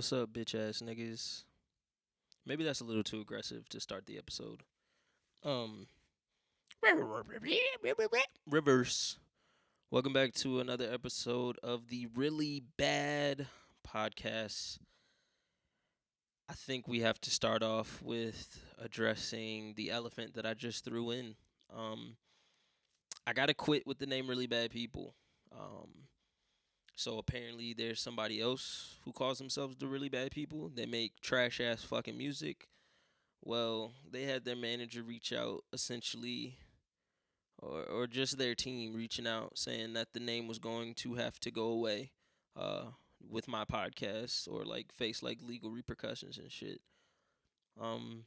What's up, bitch ass niggas? Maybe that's a little too aggressive to start the episode. Um, Reverse. Welcome back to another episode of the Really Bad Podcast. I think we have to start off with addressing the elephant that I just threw in. Um, I gotta quit with the name Really Bad People. Um, so apparently there's somebody else who calls themselves the Really Bad People. They make trash ass fucking music. Well, they had their manager reach out essentially, or just their team reaching out saying that the name was going to have to go away uh, with my podcast or like face like legal repercussions and shit. Um,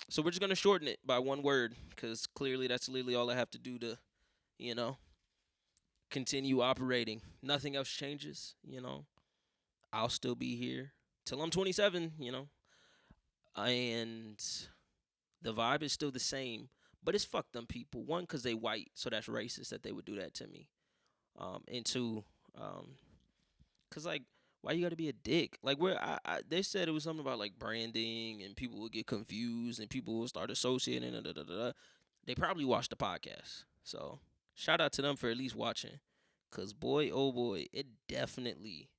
so we're just gonna shorten it by one word because clearly that's literally all I have to do to, you know, continue operating. Nothing else changes. I'll still be here till I'm 27. And the vibe is still the same, but it's fuck them people. One, because they white, so that's racist that they would do that to me. And two, because like, why you gotta be a dick? Like, they said it was something about like branding, and people would get confused, and people would start associating. Da, da, da, da, da. They probably watched the podcast, so shout out to them for at least watching. Cause boy, oh boy, it definitely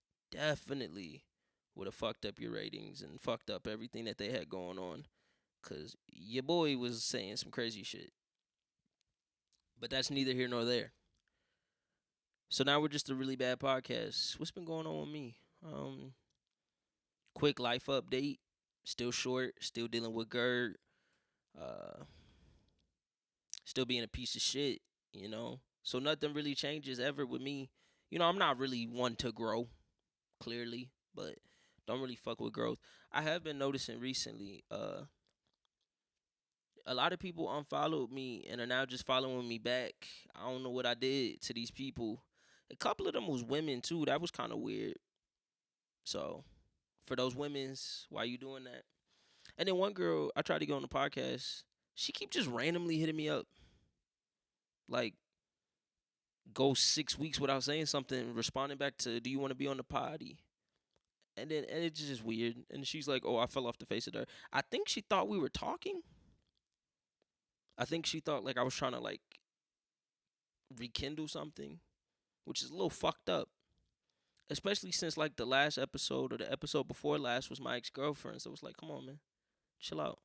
would have fucked up your ratings and fucked up everything that they had going on. Cause your boy was saying some crazy shit. But that's neither here nor there. So now we're just a really bad podcast. What's been going on with me? Quick life update. Still short. Still dealing with GERD. Uh, still being a piece of shit. So nothing really changes ever with me. I'm not really one to grow, clearly, but don't really fuck with growth. I have been noticing recently. A lot of people unfollowed me and are now just following me back. I don't know what I did to these people. A couple of them was women too. That was kind of weird. So, for those women's, why you doing that? And then one girl, I tried to get on the podcast. She keep just randomly hitting me up. Like, go 6 weeks without saying something, responding back to, "Do you want to be on the potty?" And it's just weird. And she's like, "Oh, I fell off the face of the earth." I think she thought we were talking. I think she thought like I was trying to like rekindle something, which is a little fucked up. Especially since like the last episode or the episode before last was my ex-girlfriend. So it was like, come on, man. Chill out.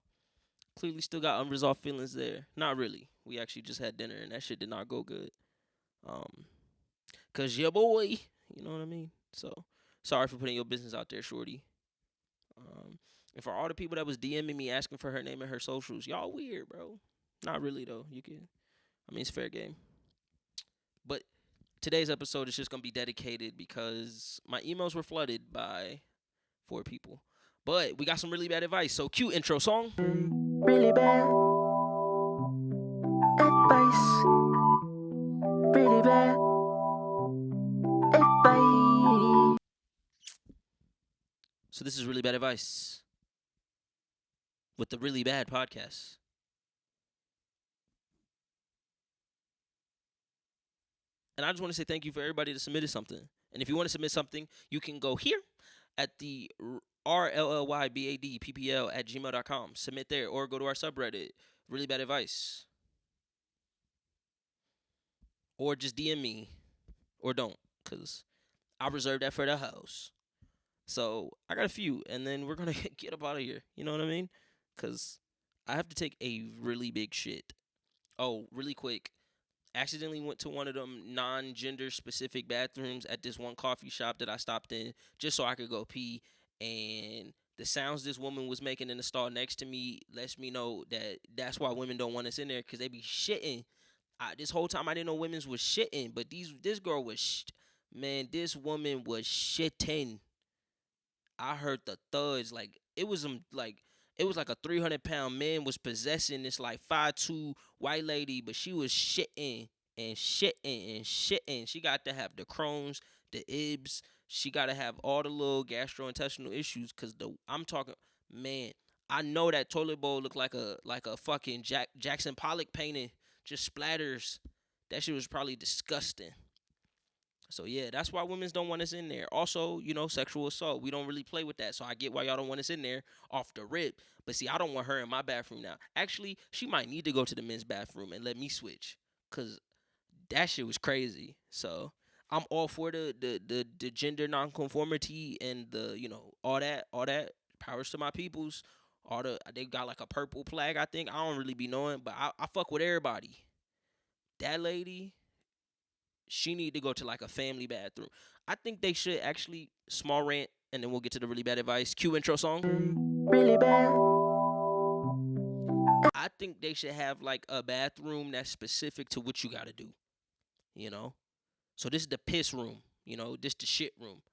Clearly still got unresolved feelings there. Not really. We actually just had dinner and that shit did not go good. Cause your boy, you know what I mean? So sorry for putting your business out there, shorty. And for all the people that was DMing me asking for her name and her socials, y'all weird, bro. Not really though. It's fair game. But today's episode is just gonna be dedicated because my emails were flooded by 4 people. But we got some really bad advice. So cue intro song. Really bad advice. Really bad advice. So this is really bad advice with the Really Bad Podcast. And I just want to say thank you for everybody that submitted something. And if you want to submit something, you can go here at the rllybadppl@gmail.com. Submit there or go to our subreddit, Really Bad Advice. Or just DM me. Or don't, because I reserve that for the house. So I got a few, and then we're going to get up out of here. You know what I mean? Because I have to take a really big shit. Oh, really quick. Accidentally went to one of them non-gender specific bathrooms at this one coffee shop that I stopped in just so I could go pee. And the sounds this woman was making in the stall next to me lets me know that that's why women don't want us in there, because they be shitting. This whole time I didn't know women's was shitting, but this girl was man, this woman was shitting. I heard the thuds. Like it was like a 300-pound man was possessing this like 5'2" white lady, but she was shitting and shitting and shitting. She got to have the Crohn's, the Ibs. She got to have all the little gastrointestinal issues. Cause I'm talking, man. I know that toilet bowl looked like a fucking Jackson Pollock painting, just splatters. That shit was probably disgusting. So yeah, that's why women's don't want us in there. Also, sexual assault. We don't really play with that. So I get why y'all don't want us in there off the rip. But see, I don't want her in my bathroom now. Actually, she might need to go to the men's bathroom and let me switch. Cause that shit was crazy. So I'm all for the gender nonconformity and the all that powers to my peoples. All they got like a purple flag. I think I don't really be knowing, but I fuck with everybody. That lady, she need to go to like a family bathroom. I think they should actually small rant, and then we'll get to the really bad advice. Cue intro song. Really bad. I think they should have like a bathroom that's specific to what you got to do. You know, so this is the piss room. This the shit room.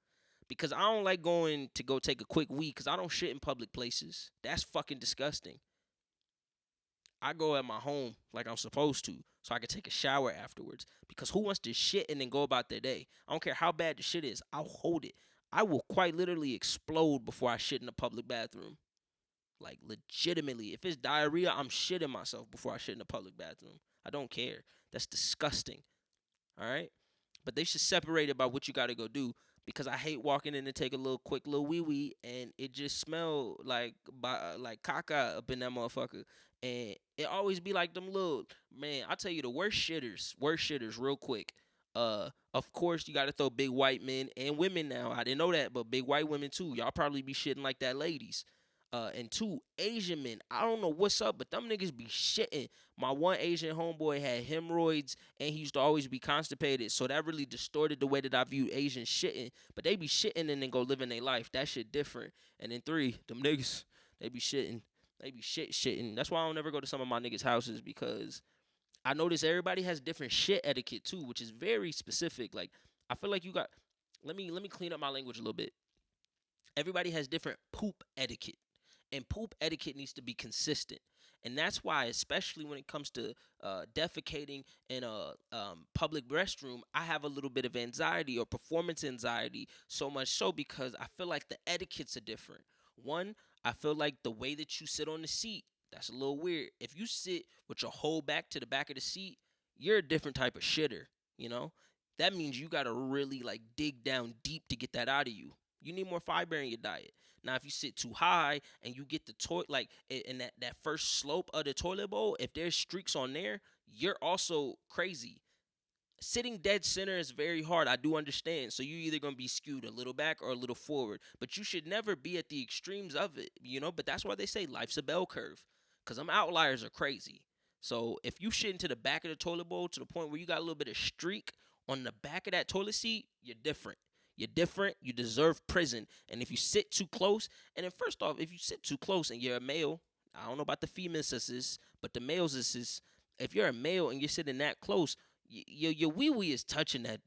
Because I don't like going to go take a quick wee because I don't shit in public places. That's fucking disgusting. I go at my home like I'm supposed to so I can take a shower afterwards. Because who wants to shit and then go about their day? I don't care how bad the shit is. I'll hold it. I will quite literally explode before I shit in a public bathroom. Like legitimately. If it's diarrhea, I'm shitting myself before I shit in a public bathroom. I don't care. That's disgusting. All right? But they should separate it by what you got to go do because I hate walking in to take a little quick little wee wee and it just smell like caca up in that motherfucker. And it always be like them little man. I tell you the worst shitters, real quick. Of course you got to throw big white men and women now. I didn't know that, but big white women too. Y'all probably be shitting like that, ladies. And two, Asian men. I don't know what's up, but them niggas be shitting. My one Asian homeboy had hemorrhoids and he used to always be constipated. So that really distorted the way that I view Asian shitting. But they be shitting and then go living their life. That shit different. And then three, them niggas, they be shitting. They be shitting. That's why I don't ever go to some of my niggas' houses because I notice everybody has different shit etiquette too, which is very specific. Like I feel like you got let me clean up my language a little bit. Everybody has different poop etiquette and poop etiquette needs to be consistent. And that's why, especially when it comes to defecating in a public restroom, I have a little bit of anxiety or performance anxiety. So much so because I feel like the etiquettes are different. One, I feel like the way that you sit on the seat, that's a little weird. If you sit with your whole back to the back of the seat, you're a different type of shitter. You know, that means you gotta really like dig down deep to get that out of you. You need more fiber in your diet. Now, if you sit too high and you get the toilet, like in that first slope of the toilet bowl, if there's streaks on there, you're also crazy. Sitting dead center is very hard. I do understand. So you're either gonna be skewed a little back or a little forward, but you should never be at the extremes of it. But that's why they say life's a bell curve, cause them outliers are crazy. So if you shit into the back of the toilet bowl to the point where you got a little bit of streak on the back of that toilet seat, you're different. You're different. You deserve prison. And if you sit too close, and then first off, if you sit too close and you're a male, I don't know about the female sisters, but the males is if you're a male and you're sitting that close, your wee wee is touching that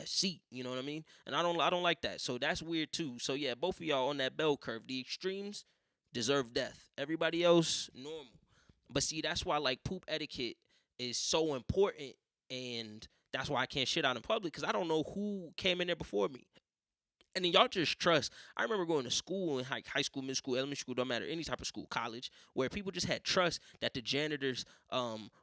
seat. You know what I mean? And I don't like that. So that's weird too. So yeah, both of y'all on that bell curve. The extremes deserve death. Everybody else normal. But see, that's why like poop etiquette is so important, and that's why I can't shit out in public because I don't know who came in there before me. And then y'all just trust. I remember going to school in high school, middle school, elementary school, don't matter, any type of school, college, where people just had trust that the janitors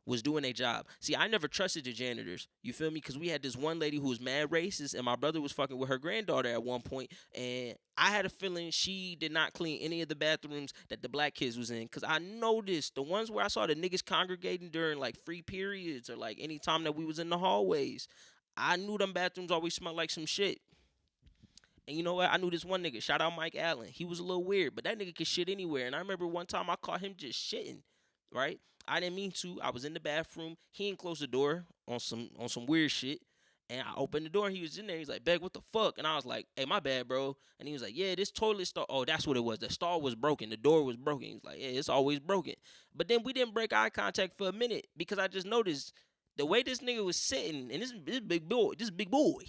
was doing their job. See, I never trusted the janitors. You feel me? Because we had this one lady who was mad racist, and my brother was fucking with her granddaughter at one point, and I had a feeling she did not clean any of the bathrooms that the black kids was in. Because I noticed the ones where I saw the niggas congregating during like free periods or like any time that we was in the hallways, I knew them bathrooms always smelled like some shit. And you know what? I knew this one nigga. Shout out Mike Allen. He was a little weird, but that nigga could shit anywhere. And I remember one time I caught him just shitting. Right? I didn't mean to. I was in the bathroom. He ain't closed the door on some weird shit. And I opened the door and he was in there. He's like, Beck, what the fuck? And I was like, hey, my bad, bro. And he was like, yeah, this toilet stall. Oh, that's what it was. The stall was broken. The door was broken. He's like, yeah, it's always broken. But then we didn't break eye contact for a minute because I just noticed the way this nigga was sitting and this big boy.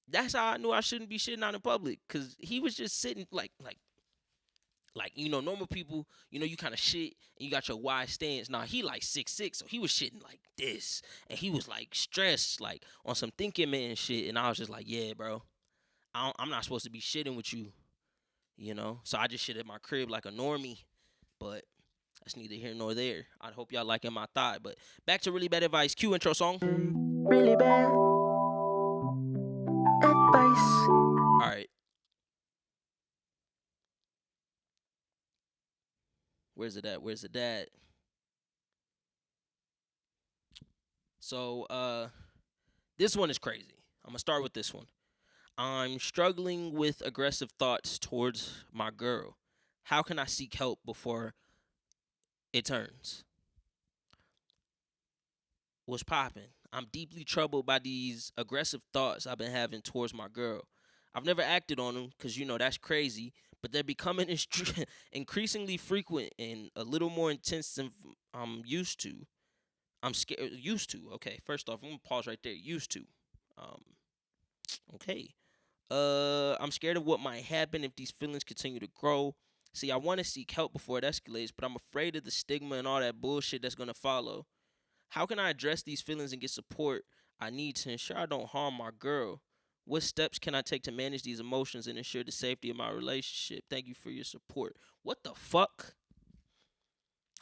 That's how I knew I shouldn't be shitting out in public, cause he was just sitting like normal people, you kind of shit and you got your wide stance. Nah, he like 6'6", so he was shitting like this, and he was like stressed, like on some thinking man shit, and I was just like, yeah, bro, I'm not supposed to be shitting with you, So I just shit at my crib like a normie, but That's neither here nor there. I hope y'all liking my thigh. But back to really bad advice. Cue intro song. Really bad advice. All right. Where's it at? Where's it at? So this one is crazy. I'm gonna start with this one. I'm struggling with aggressive thoughts towards my girl. How can I seek help before it turns? What's popping? I'm deeply troubled by these aggressive thoughts I've been having towards my girl. I've never acted on them because, that's crazy, but they're becoming increasingly frequent and a little more intense than I'm used to. I'm scared. Used to. Okay, first off, I'm gonna pause right there. Used to. Um, okay. I'm scared of what might happen if these feelings continue to grow. See, I want to seek help before it escalates, but I'm afraid of the stigma and all that bullshit that's gonna follow. How can I address these feelings and get support I need to ensure I don't harm my girl? What steps can I take to manage these emotions and ensure the safety of my relationship? Thank you for your support. What the fuck?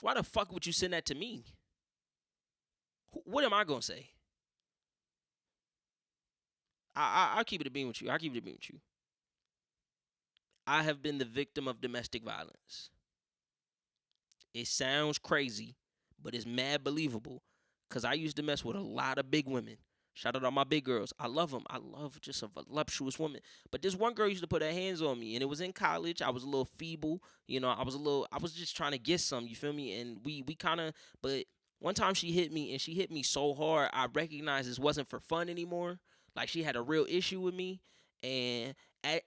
Why the fuck would you send that to me? What am I gonna say? I'll keep it a beam with you. I'll keep it a beam with you. I have been the victim of domestic violence. It sounds crazy, but it's mad believable. Cause I used to mess with a lot of big women. Shout out all my big girls. I love them. I love just a voluptuous woman. But this one girl used to put her hands on me, and it was in college. I was a little feeble. I was just trying to get some. You feel me? And we kind of. But one time she hit me, and she hit me so hard, I recognized this wasn't for fun anymore. Like she had a real issue with me, and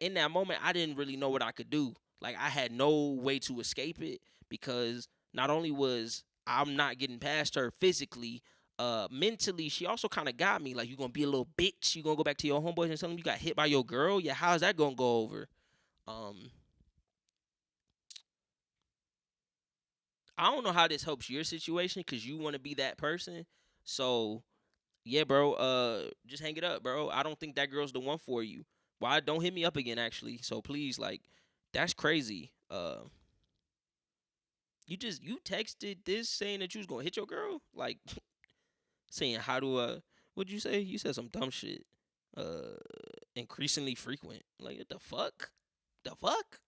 in that moment, I didn't really know what I could do. Like I had no way to escape it because not only was I'm not getting past her physically, mentally, she also kind of got me. Like, you gonna be a little bitch. You gonna go back to your homeboys and tell them you got hit by your girl? Yeah, how's that gonna go over? Um, I don't know how this helps your situation because you want to be that person. So, yeah, bro, just hang it up, bro. I don't think that girl's the one for you. Why don't hit me up again, actually? So please, like, that's crazy. You texted this saying that you was gonna hit your girl, like saying how to what'd you say? You said some dumb shit. Uh, increasingly frequent. Like what the fuck? The fuck?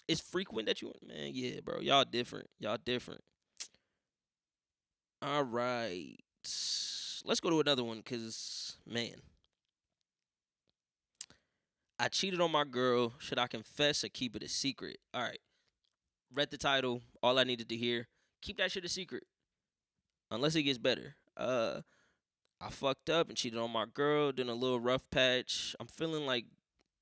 It's frequent that you man. Yeah, bro. Y'all different. Y'all different. All right. Let's go to another one, cause man, I cheated on my girl. Should I confess or keep it a secret? All right. Read the title. All I needed to hear. Keep that shit a secret unless it gets better. I fucked up and cheated on my girl. Doing a little rough patch. I'm feeling like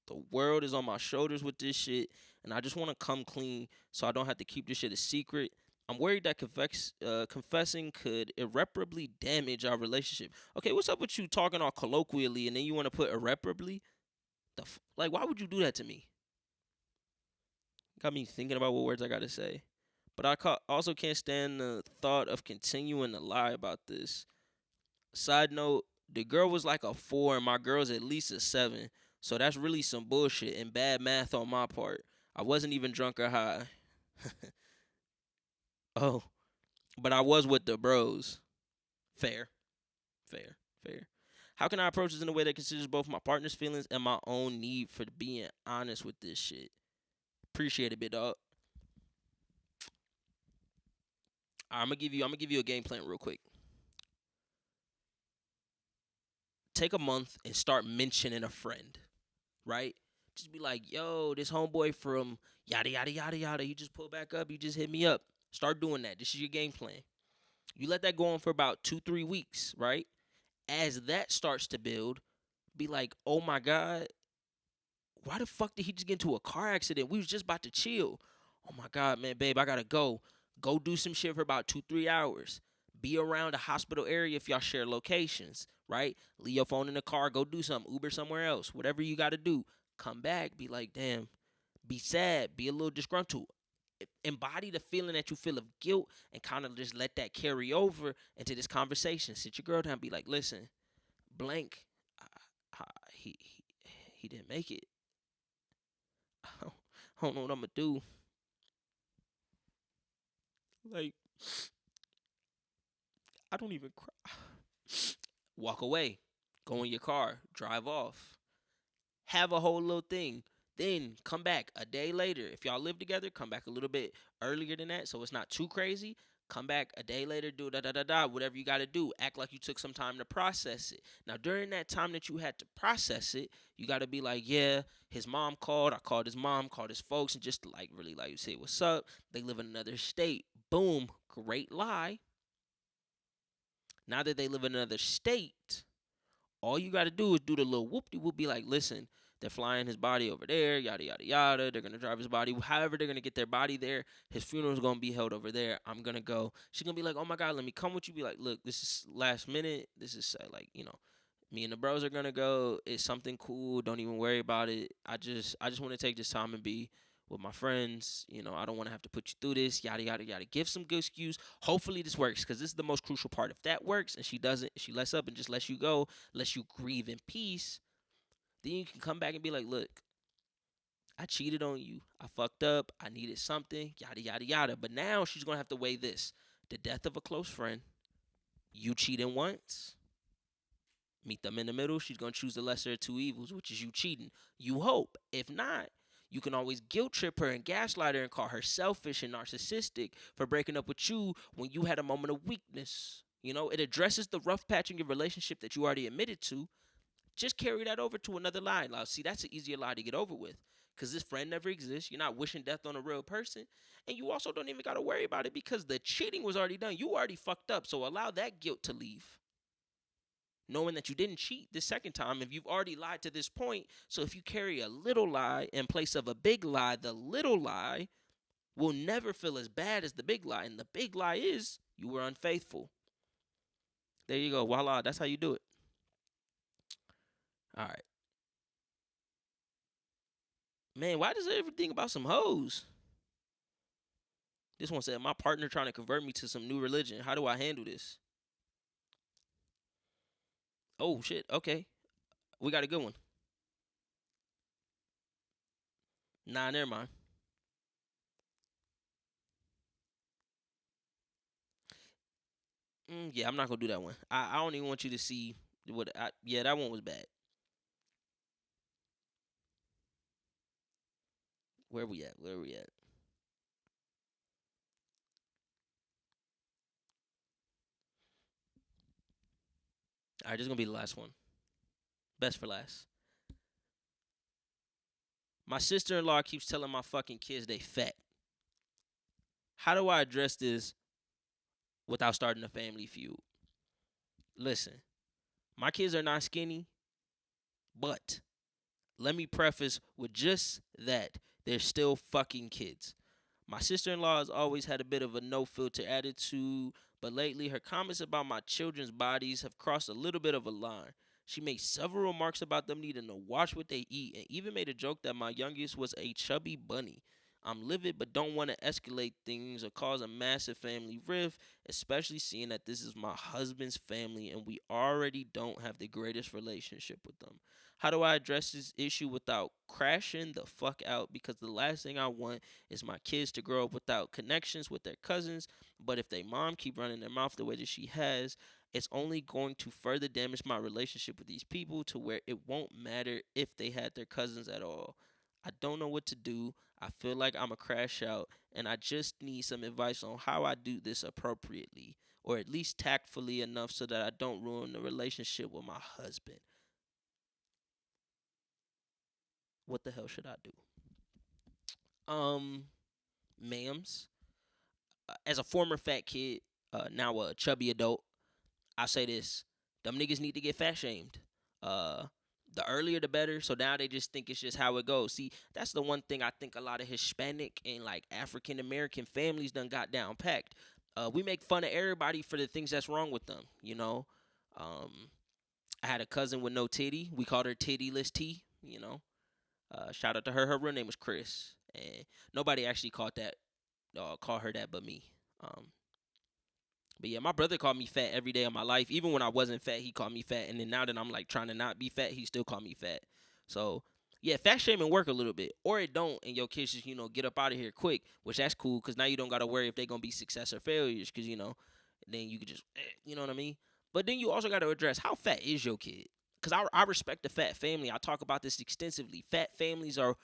the world is on my shoulders with this shit, and I just want to come clean so I don't have to keep this shit a secret. I'm worried that confessing could irreparably damage our relationship. Okay, what's up with you talking all colloquially and then you want to put irreparably? Like, why would you do that to me? Got me thinking about what words I gotta say. But also can't stand the thought of continuing to lie about this. Side note, the girl was like a 4 and my girl's at least a 7. So that's really some bullshit and bad math on my part. I wasn't even drunk or high. Oh, but I was with the bros. Fair, fair, fair. How can I approach this in a way that considers both my partner's feelings and my own need for being honest with this shit? Appreciate it, big dog. I'm gonna give you a game plan real quick. Take a month and start mentioning a friend, right? Just be like, yo, this homeboy from yada yada yada yada. He just pulled back up. He just hit me up. Start doing that. This is your game plan. You let that go on for about 2-3 weeks, right? As that starts to build, be like, oh my God, why the fuck did he just get into a car accident? We was just about to chill. Oh my God, man, babe, I gotta go. Go do some shit for about 2-3 hours. Be around the hospital area if y'all share locations, right? Leave your phone in the car, go do something, Uber somewhere else, whatever you gotta do. Come back, be like, damn, be sad, be a little disgruntled. Embody the feeling that you feel of guilt and kind of just let that carry over into this conversation. Sit your girl down, be like, listen, blank, he didn't make it. I don't know what I'm gonna do. Like, I don't even cry. Walk away. Go in your car. Drive off. Have a whole little thing. Then come back a day later. If y'all live together, come back a little bit earlier than that so it's not too crazy. Come back a day later, do da da da da, whatever you got to do. Act like you took some time to process it. Now, during that time that you had to process it, you got to be like, yeah, his mom called. I called his mom, called his folks, and just like really like say what's up. They live in another state. Boom, great lie. Now that they live in another state, all you got to do is do the little whoop de whoop. Be like, listen, they're flying his body over there, yada yada yada. They're gonna drive his body. However, they're gonna get their body there. His funeral's gonna be held over there. I'm gonna go. She's gonna be like, oh my god, let me come with you. Be like, look, this is last minute. This is like, me and the bros are gonna go. It's something cool. Don't even worry about it. I just want to take this time and be with my friends. I don't want to have to put you through this. Yada yada yada. Give some good excuse. Hopefully this works because this is the most crucial part. If that works and she doesn't, she lets up and just lets you go, lets you grieve in peace. Then you can come back and be like, look, I cheated on you. I fucked up. I needed something. Yada yada yada. But now she's gonna have to weigh this: the death of a close friend. You cheating once. Meet them in the middle. She's gonna choose the lesser of two evils, which is you cheating. You hope. If not, you can always guilt trip her and gaslight her and call her selfish and narcissistic for breaking up with you when you had a moment of weakness. It addresses the rough patch in your relationship that you already admitted to. Just carry that over to another lie. Now, see, that's an easier lie to get over with because this friend never exists. You're not wishing death on a real person. And you also don't even got to worry about it because the cheating was already done. You already fucked up. So allow that guilt to leave, knowing that you didn't cheat the second time if you've already lied to this point. So if you carry a little lie in place of a big lie, the little lie will never feel as bad as the big lie. And the big lie is you were unfaithful. There you go. Voila. That's how you do it. All right. Man, why does everything about some hoes? This one said, my partner trying to convert me to some new religion. How do I handle this? Oh, shit. Okay. We got a good one. Nah, never mind. Yeah, I'm not going to do that one. I don't even want you to see yeah, that one was bad. Where we at? Where we at? All right, this is going to be the last one. Best for last. My sister in law keeps telling my fucking kids they fat. How do I address this without starting a family feud? Listen, my kids are not skinny, but let me preface with just that they're still fucking kids. My sister in law has always had a bit of a no filter attitude, but lately her comments about my children's bodies have crossed a little bit of a line. She made several remarks about them needing to watch what they eat and even made a joke that my youngest was a chubby bunny. I'm livid but don't want to escalate things or cause a massive family rift, especially seeing that this is my husband's family and we already don't have the greatest relationship with them. How do I address this issue without crashing the fuck out? Because the last thing I want is my kids to grow up without connections with their cousins. But if their mom keep running their mouth the way that she has, it's only going to further damage my relationship with these people to where it won't matter if they had their cousins at all. I don't know what to do. I feel like I'm a crash out, and I just need some advice on how I do this appropriately, or at least tactfully enough so that I don't ruin the relationship with my husband. What the hell should I do? Um, Ma'ams, as a former fat kid, now a chubby adult, I say this: them niggas need to get fat shamed. Uh, the earlier the better. So now they just think it's just how it goes. See, that's the one thing I think a lot of Hispanic and like African American families done got down packed. We make fun of everybody for the things that's wrong with them. Um, I had a cousin with no titty. We called her Tittyless T. Shout out to her. Her real name was Chris, and nobody actually called her that but me. Um, but yeah, my brother called me fat every day of my life. Even when I wasn't fat, he called me fat. And then now that I'm like trying to not be fat, he still called me fat. So yeah, fat shaming work a little bit, or it don't, and your kids just get up out of here quick, which that's cool because now you don't gotta worry if they gonna be success or failures, because then you could just you know what I mean. But then you also gotta address how fat is your kid, because I respect the fat family. I talk about this extensively. Fat families are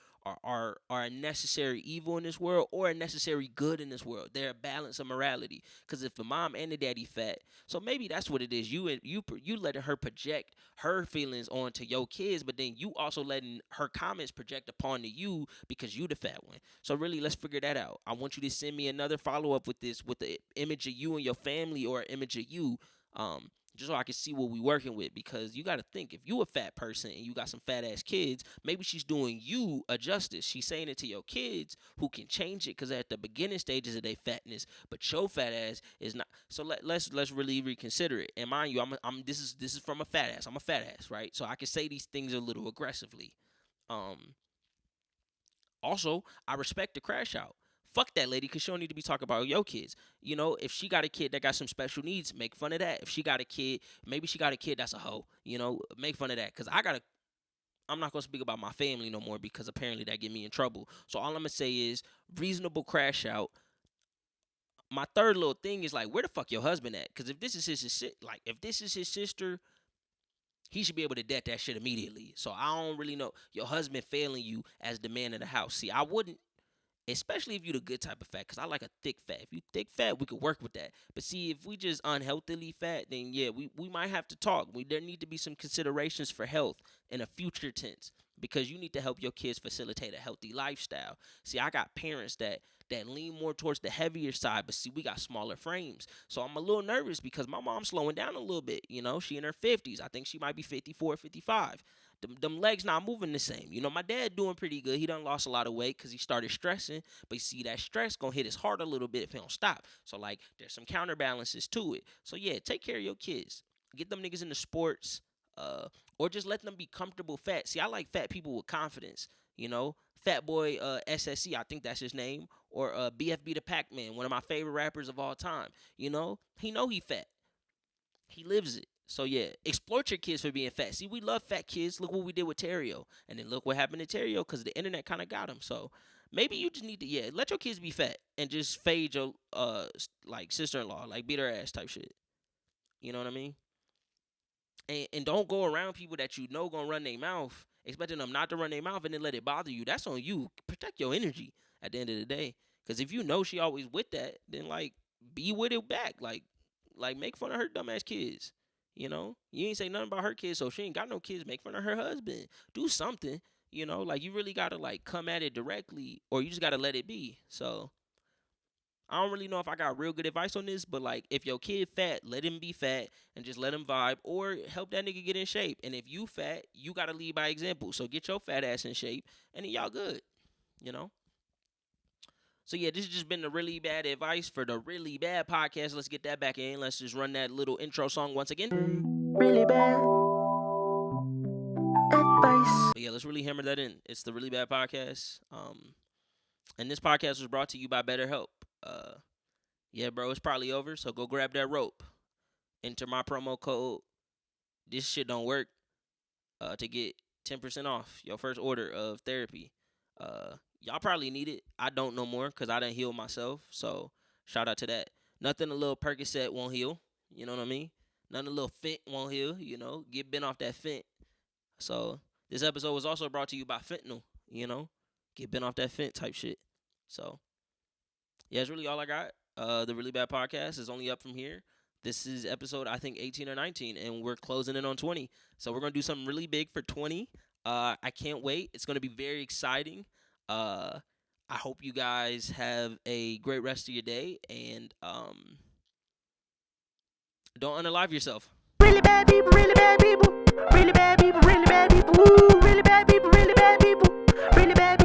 a necessary evil in this world or a necessary good in this world. They're a balance of morality. Because if the mom and the daddy fat, so maybe that's what it is. You letting her project her feelings onto your kids, but then you also letting her comments project upon to you because you the fat one. So really, let's figure that out. I want you to send me another follow up with this, with the image of you and your family, or an image of you. Just so I can see what we working with, because you got to think, if you a fat person and you got some fat ass kids, maybe she's doing you a justice. She's saying it to your kids who can change it, because at the beginning stages of their fatness, but your fat ass is not. So let's really reconsider it. And mind you, this is from a fat ass. I'm a fat ass, right? So I can say these things a little aggressively. Um, Also, I respect the crash out. Fuck that lady, because she don't need to be talking about your kids. If she got a kid that got some special needs, make fun of that. If she got a kid, maybe she got a kid that's a hoe, make fun of that. Because I'm not going to speak about my family no more, because apparently that get me in trouble. So all I'm going to say is reasonable crash out. My third little thing is, like, where the fuck your husband at? Because if this is his sister, he should be able to debt that shit immediately. So I don't really know your husband failing you as the man of the house. See, I wouldn't, especially if you the good type of fat, because I like a thick fat. If you thick fat, we could work with that. But see, if we just unhealthily fat, then yeah, we might have to talk. There need to be some considerations for health in a future tense, because you need to help your kids facilitate a healthy lifestyle. See, I got parents that lean more towards the heavier side, but see, we got smaller frames. So I'm a little nervous because my mom's slowing down a little bit. She in her 50s. I think she might be 54, 55. Them legs not moving the same. My dad doing pretty good. He done lost a lot of weight because he started stressing. But you see, that stress gonna hit his heart a little bit if he don't stop. So, like, there's some counterbalances to it. So yeah, take care of your kids. Get them niggas into sports. Or just let them be comfortable fat. See, I like fat people with confidence. Fat Boy SSC, I think that's his name, or BFB the Pac-Man, one of my favorite rappers of all time. He know he fat. He lives it. So yeah, exploit your kids for being fat. See, we love fat kids. Look what we did with Terrio, and then look what happened to Terrio because the internet kind of got him. So maybe you just need to let your kids be fat and just fade your like sister-in-law, like beat her ass type shit. You know what I mean? And don't go around people that gonna run their mouth, expecting them not to run their mouth, and then let it bother you. That's on you. Protect your energy at the end of the day. Because if you know she always with that, then like be with it back. Like make fun of her dumbass kids. You ain't say nothing about her kids, so she ain't got no kids. Make fun of her husband. Do something. Like you really gotta like come at it directly, or you just gotta let it be. So I don't really know if I got real good advice on this, but like if your kid fat, let him be fat and just let him vibe, or help that nigga get in shape. And if you fat, you gotta lead by example. So get your fat ass in shape, and then y'all good. You know. So yeah, this has just been the really bad advice for the really bad podcast. Let's get that back in. Let's just run that little intro song once again. Really bad advice. But yeah, let's really hammer that in. It's the really bad podcast. And this podcast was brought to you by BetterHelp. Yeah, bro, it's probably over. So go grab that rope. Enter my promo code. This shit don't work. To get 10% off your first order of therapy. Y'all probably need it. I don't no more because I done healed myself. So shout out to that. Nothing a little Percocet won't heal. You know what I mean? Nothing a little Fent won't heal. Get bent off that Fent. So this episode was also brought to you by fentanyl. Get bent off that Fent type shit. So yeah, it's really all I got. The Really Bad Podcast is only up from here. This is episode, I think, 18 or 19, and we're closing in on 20. So we're going to do something really big for 20. I can't wait. It's going to be very exciting. I hope you guys have a great rest of your day, and don't unalive yourself. Really bad people, really bad people. Really bad people, really bad people. Ooh, really bad people, really bad people. Really bad